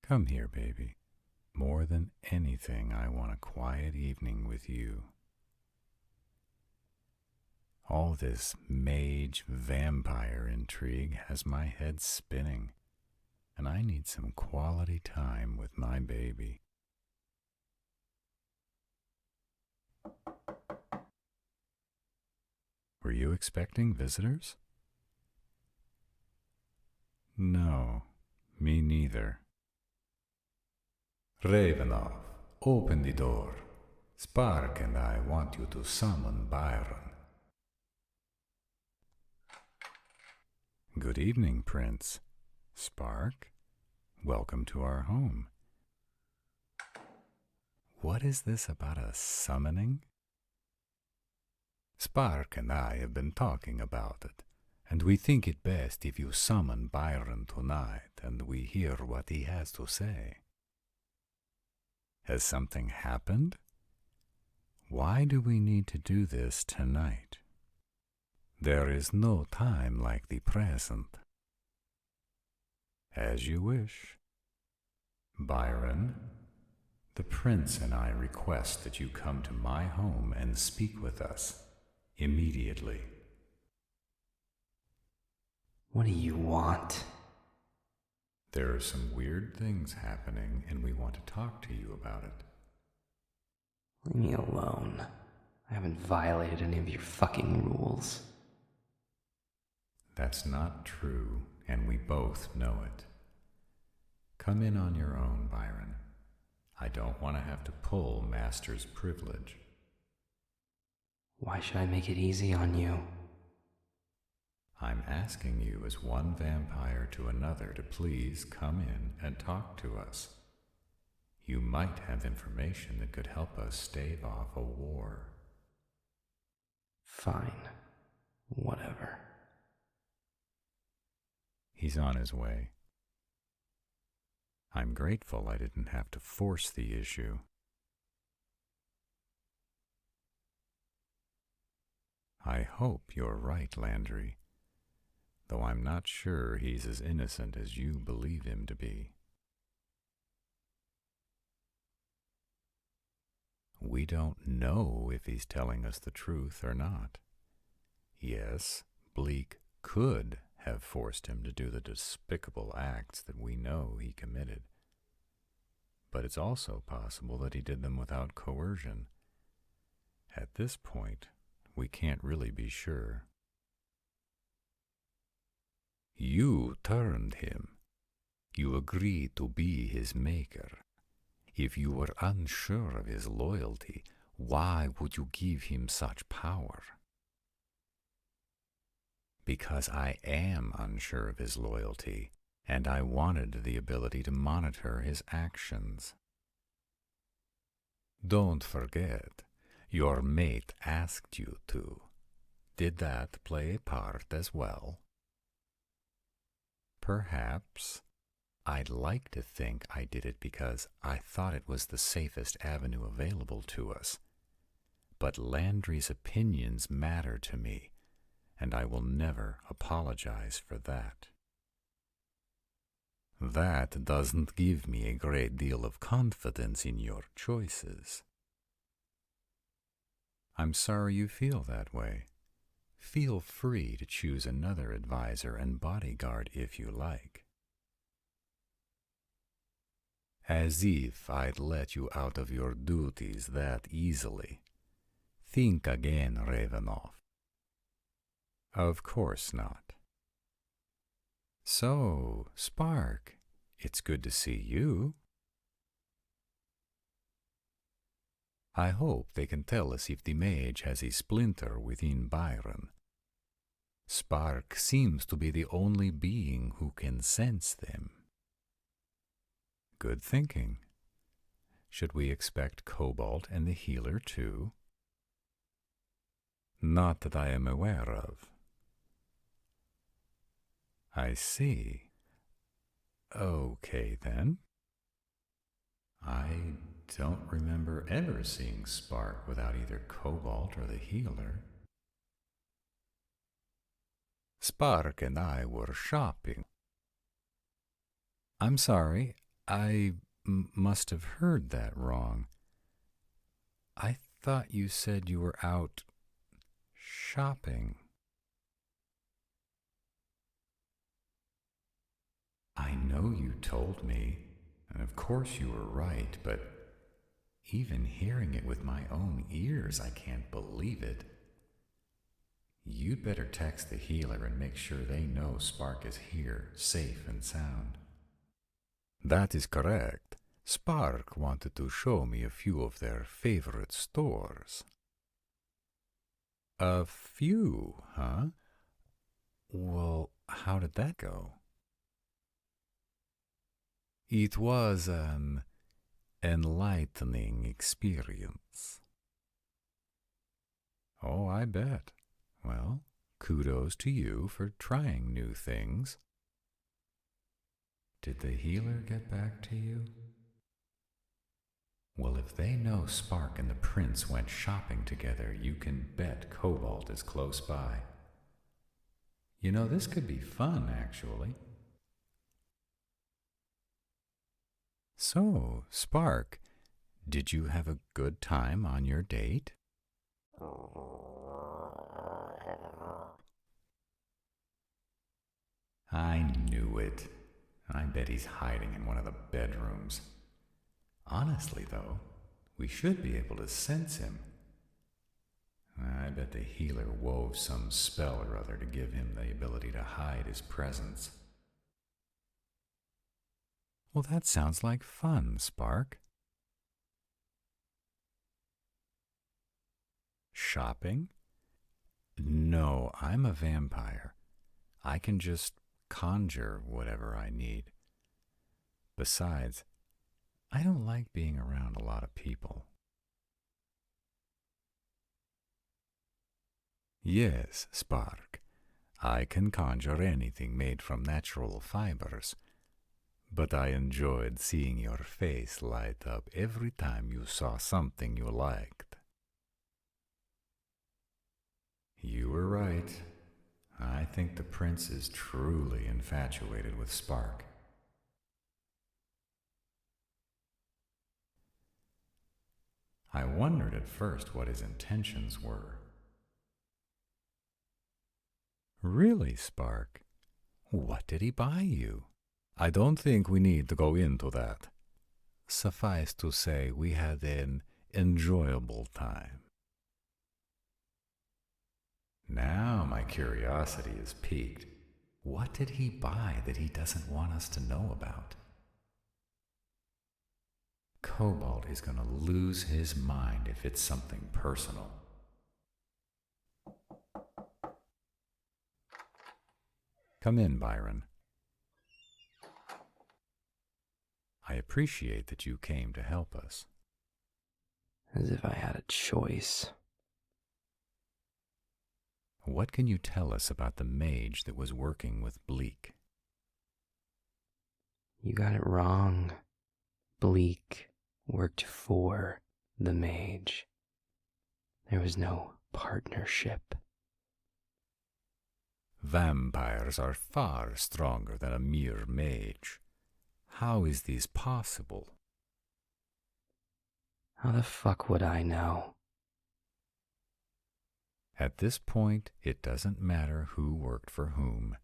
Come here, baby. More than anything, I want a quiet evening with you. All this mage vampire intrigue has my head spinning, and I need some quality time with my baby. Were you expecting visitors? No, me neither. Ravenov, open the door. Spark and I want you to summon Byron. Good evening, Prince. Spark, welcome to our home. What is this about a summoning? Spark and I have been talking about it, and we think it best if you summon Byron tonight and we hear what he has to say. Has something happened? Why do we need to do this tonight? There is no time like the present. As you wish. Byron, the prince and I request that you come to my home and speak with us immediately. What do you want? There are some weird things happening, and we want to talk to you about it. Leave me alone. I haven't violated any of your fucking rules. That's not true, and we both know it. Come in on your own, Byron. I don't want to have to pull Master's privilege. Why should I make it easy on you? I'm asking you as one vampire to another to please come in and talk to us. You might have information that could help us stave off a war. Fine. Whatever. He's on his way. I'm grateful I didn't have to force the issue. I hope you're right, Landry, though I'm not sure he's as innocent as you believe him to be. We don't know if he's telling us the truth or not. Yes, Bleak could have forced him to do the despicable acts that we know he committed. But it's also possible that he did them without coercion. At this point, we can't really be sure. You turned him. You agreed to be his maker. If you were unsure of his loyalty, why would you give him such power? Because I am unsure of his loyalty, and I wanted the ability to monitor his actions. Don't forget, your mate asked you to. Did that play a part as well? Perhaps. I'd like to think I did it because I thought it was the safest avenue available to us. But Landry's opinions matter to me, and I will never apologize for that. That doesn't give me a great deal of confidence in your choices. I'm sorry you feel that way. Feel free to choose another advisor and bodyguard if you like. As if I'd let you out of your duties that easily. Think again, Ravenov. Of course not. So, Spark, it's good to see you. I hope they can tell us if the mage has a splinter within Byron. Spark seems to be the only being who can sense them. Good thinking. Should we expect Cobalt and the healer too? Not that I am aware of. I see. Okay, then. I don't remember ever seeing Spark without either Cobalt or the healer. Spark and I were shopping. I'm sorry, I must have heard that wrong. I thought you said you were out shopping. I know you told me, and of course you were right, but even hearing it with my own ears, I can't believe it. You'd better text the healer and make sure they know Spark is here, safe and sound. That is correct. Spark wanted to show me a few of their favorite stores. A few, huh? Well, how did that go? It was an enlightening experience. Oh, I bet. Well, kudos to you for trying new things. Did the healer get back to you? Well, if they know Spark and the prince went shopping together, you can bet Cobalt is close by. You know, this could be fun, actually. So, Spark, did you have a good time on your date? I knew it. I bet he's hiding in one of the bedrooms. Honestly, though, we should be able to sense him. I bet the healer wove some spell or other to give him the ability to hide his presence. Well, that sounds like fun, Spark. Shopping? No, I'm a vampire. I can just conjure whatever I need. Besides, I don't like being around a lot of people. Yes, Spark. I can conjure anything made from natural fibers. But I enjoyed seeing your face light up every time you saw something you liked. You were right. I think the prince is truly infatuated with Spark. I wondered at first what his intentions were. Really, Spark? What did he buy you? I don't think we need to go into that. Suffice to say, we had an enjoyable time. Now my curiosity is piqued. What did he buy that he doesn't want us to know about? Cobalt is going to lose his mind if it's something personal. Come in, Byron. I appreciate that you came to help us. As if I had a choice. What can you tell us about the mage that was working with Bleak? You got it wrong. Bleak worked for the mage. There was no partnership. Vampires are far stronger than a mere mage. How is this possible? How the fuck would I know? At this point, it doesn't matter who worked for whom.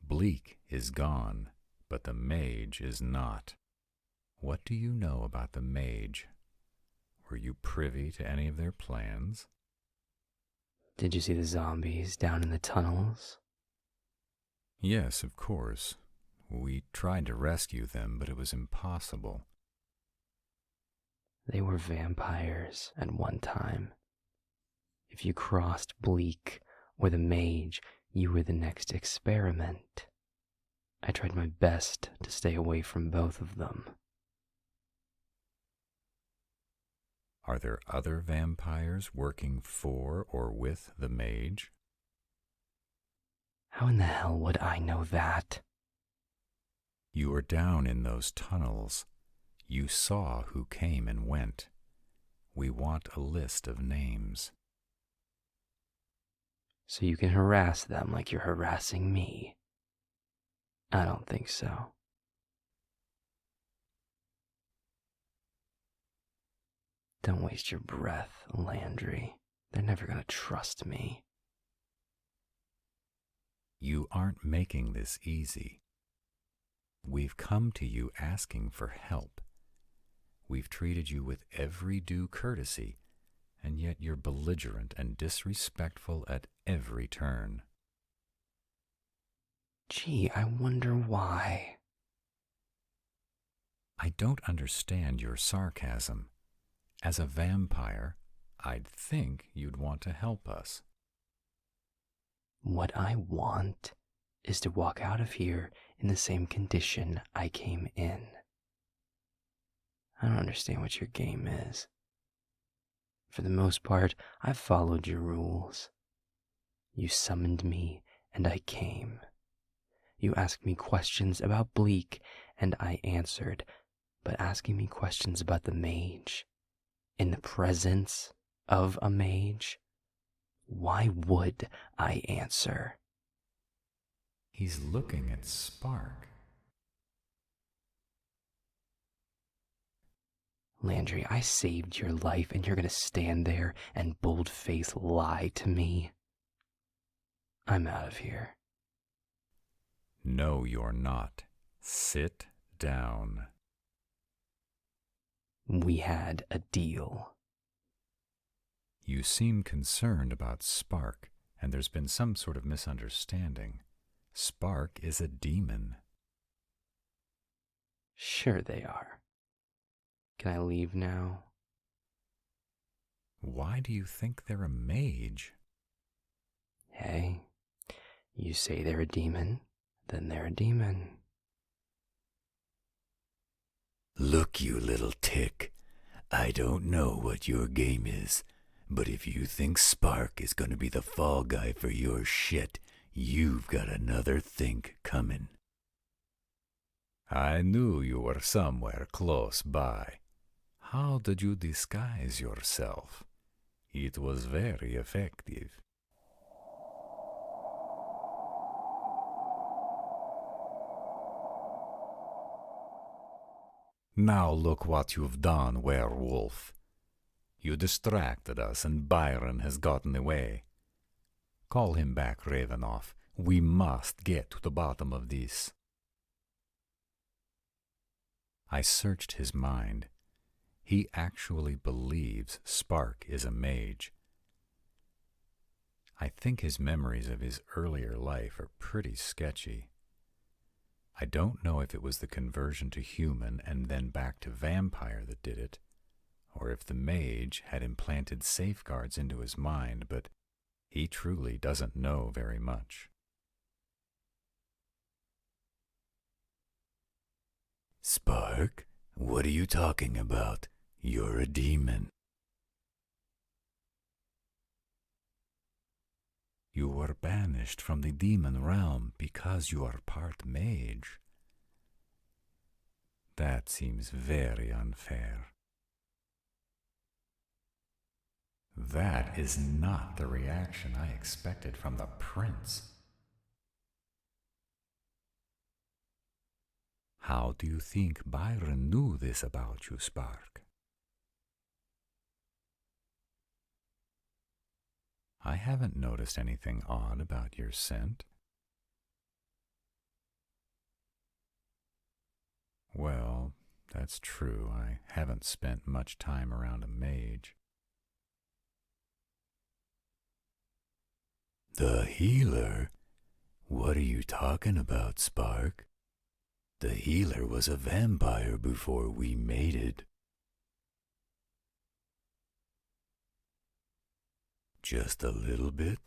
Bleak is gone, but the mage is not. What do you know about the mage? Were you privy to any of their plans? Did you see the zombies down in the tunnels? Yes, of course. We tried to rescue them, but it was impossible. They were vampires at one time. If you crossed Bleak or the mage, you were the next experiment. I tried my best to stay away from both of them. Are there other vampires working for or with the mage? How in the hell would I know that? You were down in those tunnels. You saw who came and went. We want a list of names. So you can harass them like you're harassing me? I don't think so. Don't waste your breath, Landry. They're never gonna trust me. You aren't making this easy. We've come to you asking for help. We've treated you with every due courtesy, and yet you're belligerent and disrespectful at every turn. Gee, I wonder why. I don't understand your sarcasm. As a vampire, I'd think you'd want to help us. What I want is to walk out of here in the same condition I came in. I don't understand what your game is. For the most part, I've followed your rules. You summoned me, and I came. You asked me questions about Bleak, and I answered, but asking me questions about the mage, in the presence of a mage, why would I answer? He's looking at Spark. Landry, I saved your life, and you're gonna stand there and bold-faced lie to me? I'm out of here. No, you're not. Sit down. We had a deal. You seem concerned about Spark, and there's been some sort of misunderstanding. Spark is a demon. Sure they are. Can I leave now? Why do you think they're a mage? Hey, you say they're a demon, then they're a demon. Look, you little tick. I don't know what your game is, but if you think Spark is going to be the fall guy for your shit, you've got another think coming. I knew you were somewhere close by. How did you disguise yourself? It was very effective. Now look what you've done, werewolf. You distracted us and Byron has gotten away. Call him back, Ravenoff. We must get to the bottom of this. I searched his mind. He actually believes Spark is a mage. I think his memories of his earlier life are pretty sketchy. I don't know if it was the conversion to human and then back to vampire that did it, or if the mage had implanted safeguards into his mind, but he truly doesn't know very much. Spark? What are you talking about? You're a demon. You were banished from the demon realm because you are part mage. That seems very unfair. That is not the reaction I expected from the prince. How do you think Byron knew this about you, Spark? I haven't noticed anything odd about your scent. Well, that's true. I haven't spent much time around a mage. The healer? What are you talking about, Spark? The healer was a vampire before we mated. Just a little bit?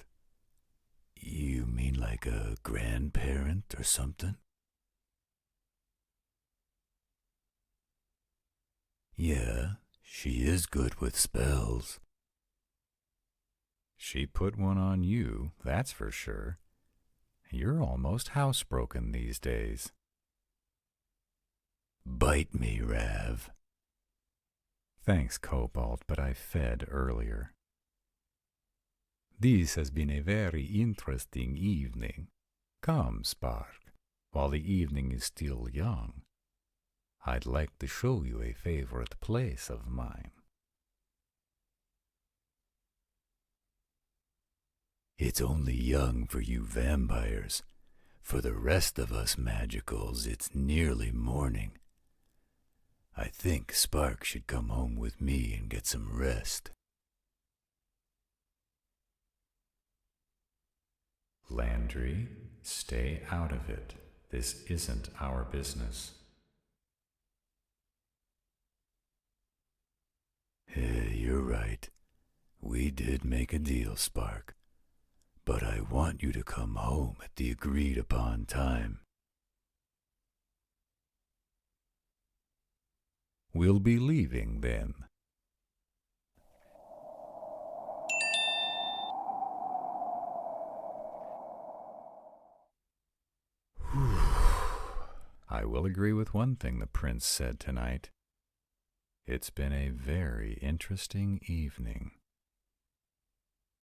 You mean like a grandparent or something? Yeah, she is good with spells. She put one on you, that's for sure. You're almost housebroken these days. Bite me, Rav. Thanks, Cobalt, but I fed earlier. This has been a very interesting evening. Come, Spark, while the evening is still young. I'd like to show you a favorite place of mine. It's only young for you vampires. For the rest of us magicals, it's nearly morning. I think Spark should come home with me and get some rest. Landry, stay out of it. This isn't our business. You're right. We did make a deal, Spark. But I want you to come home at the agreed upon time. We'll be leaving then. I will agree with one thing the prince said tonight. It's been a very interesting evening.